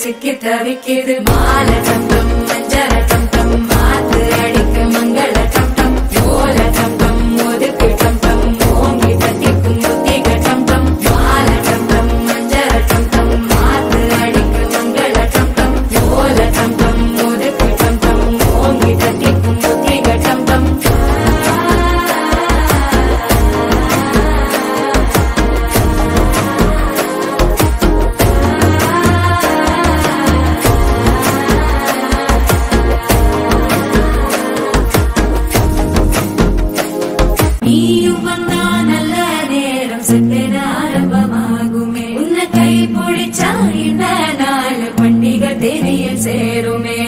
சிக்கி தவிக்கிது மாலை கம்பம் மஞ்சள கம்பம் மாத்து அடிக்க மங்கள கம்பம் ஓல கம்பம் ஒதுக்கு கம்பம் ஓங்கி தட்டிக்கும் புத்திக கம்பம் மாலை கம்பம் மஞ்சள கம்பம் மாத்து அடிக்க மங்கள கம்பம் ஓல கம்பம் ஒதுக்கு கம்பம் ஓங்கி தட்டிக்கும் புத்திக கம்பம் ஆரம்பமாகுமே உன்னை கை பிடிச்சா இந்த நாள் பண்டிகை தெரியல் சேருமே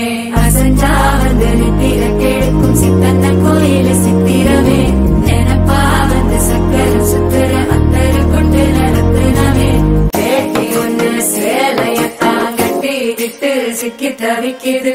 அசஞ்சா வந்து நித்திர கெடுக்கும் சித்தன்ன கோயில சித்திரமே நினப்பா வந்து சக்கர சுத்திர அத்தரு கொண்டு நடத்துனவே வேட்டி ஒண்ணு சேலையத்தான் கட்டி விட்டு சிக்கி தவிக்கிது